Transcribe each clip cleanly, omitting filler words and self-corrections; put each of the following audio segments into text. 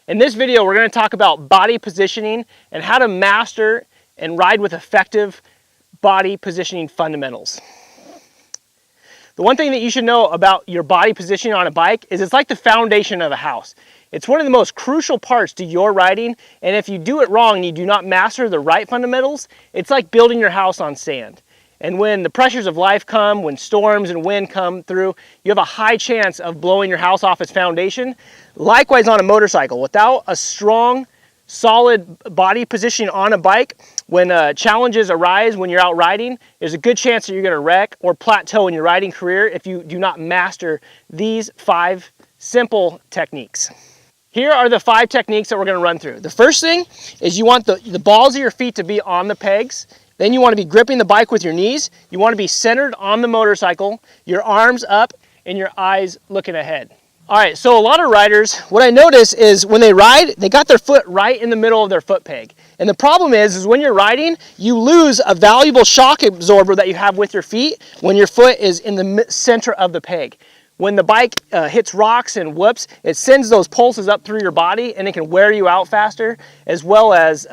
In this video, we're going to talk about body positioning and how to master and ride with effective body positioning fundamentals. The one thing that you should know about your body positioning on a bike is it's like the foundation of a house. It's one of the most crucial parts to your riding, and if you do it wrong and you do not master the right fundamentals, it's like building your house on sand. And when the pressures of life come, when storms and wind come through, you have a high chance of blowing your house off its foundation. Likewise on a motorcycle, without a strong, solid body positioning on a bike, when challenges arise when you're out riding, there's a good chance that you're going to wreck or plateau in your riding career if you do not master these 5 simple techniques. Here are the 5 techniques that we're going to run through. The first thing is you want the balls of your feet to be on the pegs. Then you want to be gripping the bike with your knees. You want to be centered on the motorcycle, your arms up, and your eyes looking ahead. All right, so a lot of riders, what I notice is when they ride, they got their foot right in the middle of their foot peg. And the problem is when you're riding, you lose a valuable shock absorber that you have with your feet when your foot is in the center of the peg. When the bike hits rocks and whoops, it sends those pulses up through your body and it can wear you out faster, as well as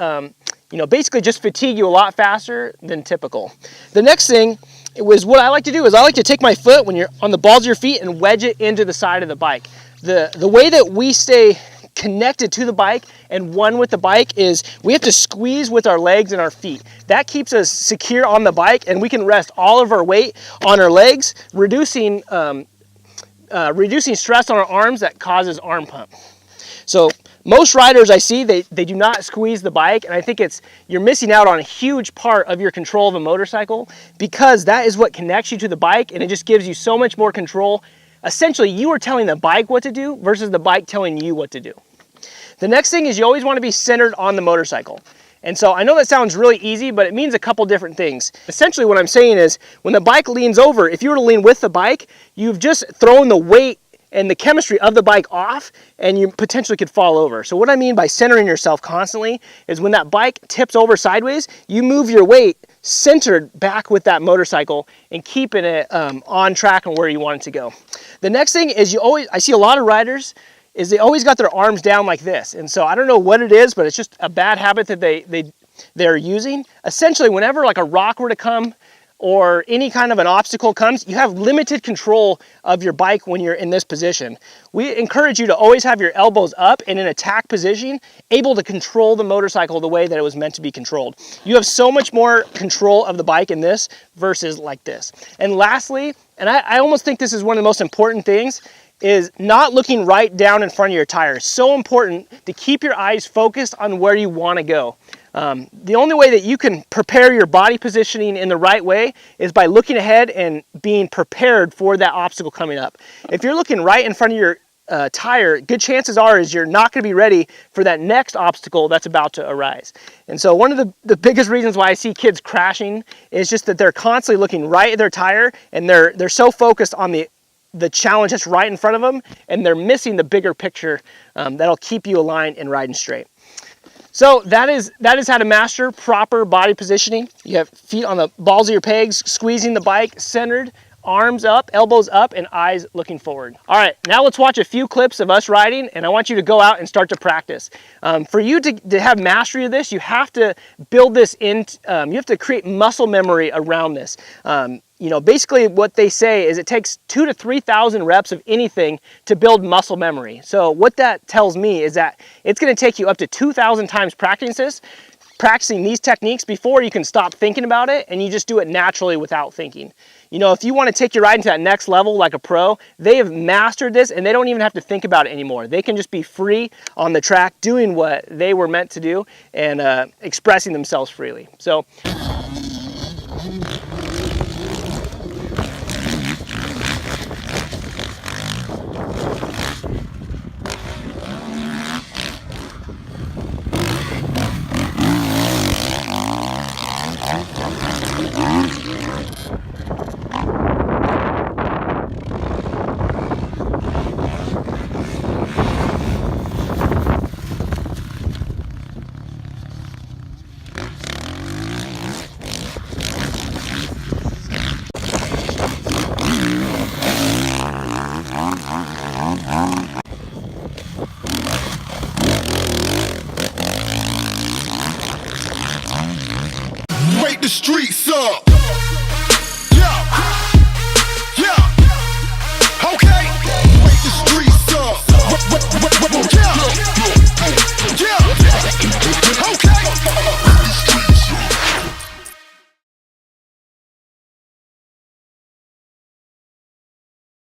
basically just fatigue you a lot faster than typical. The next thing was what I like to do is I like to take my foot when you're on the balls of your feet and wedge it into the side of the bike. The way that we stay connected to the bike and one with the bike is we have to squeeze with our legs and our feet. That keeps us secure on the bike and we can rest all of our weight on our legs, reducing stress on our arms that causes arm pump. So most riders I see, they do not squeeze the bike, and I think you're missing out on a huge part of your control of a motorcycle because that is what connects you to the bike and it just gives you so much more control. Essentially, you are telling the bike what to do versus the bike telling you what to do. The next thing is you always want to be centered on the motorcycle. And so I know that sounds really easy, but it means a couple different things. Essentially what I'm saying is when the bike leans over, if you were to lean with the bike, you've just thrown the weight and the chemistry of the bike off and you potentially could fall over. So what I mean by centering yourself constantly is when that bike tips over sideways, you move your weight centered back with that motorcycle and keeping it on track and where you want it to go. The next thing is I see a lot of riders is they always got their arms down like this. And so I don't know what it is, but it's just a bad habit that they're using. Essentially, whenever like a rock were to come or any kind of an obstacle comes, you have limited control of your bike when you're in this position. We encourage you to always have your elbows up in an attack position, able to control the motorcycle the way that it was meant to be controlled. You have so much more control of the bike in this versus like this. And lastly, and I almost think this is one of the most important things, is not looking right down in front of your tires. So important to keep your eyes focused on where you want to go. The only way that you can prepare your body positioning in the right way is by looking ahead and being prepared for that obstacle coming up. If you're looking right in front of your tire, good chances are is you're not going to be ready for that next obstacle that's about to arise. And so one of the biggest reasons why I see kids crashing is just that they're constantly looking right at their tire and they're so focused on the challenge that's right in front of them and they're missing the bigger picture that'll keep you aligned and riding straight. So that is how to master proper body positioning. You have feet on the balls of your pegs, squeezing the bike, centered, arms up, elbows up, and eyes looking forward. All right, now let's watch a few clips of us riding, and I want you to go out and start to practice. For you to have mastery of this, you have to build this in, you have to create muscle memory around this. Basically what they say is it takes 2,000 to 3,000 reps of anything to build muscle memory. So what that tells me is that it's going to take you up to 2,000 times practicing these techniques before you can stop thinking about it and you just do it naturally without thinking. If you want to take your riding to that next level like a pro, they have mastered this and they don't even have to think about it anymore. They can just be free on the track doing what they were meant to do and expressing themselves freely. So the streets up. Yeah, yeah, okay. Wake the streets up. Yeah, yeah, okay.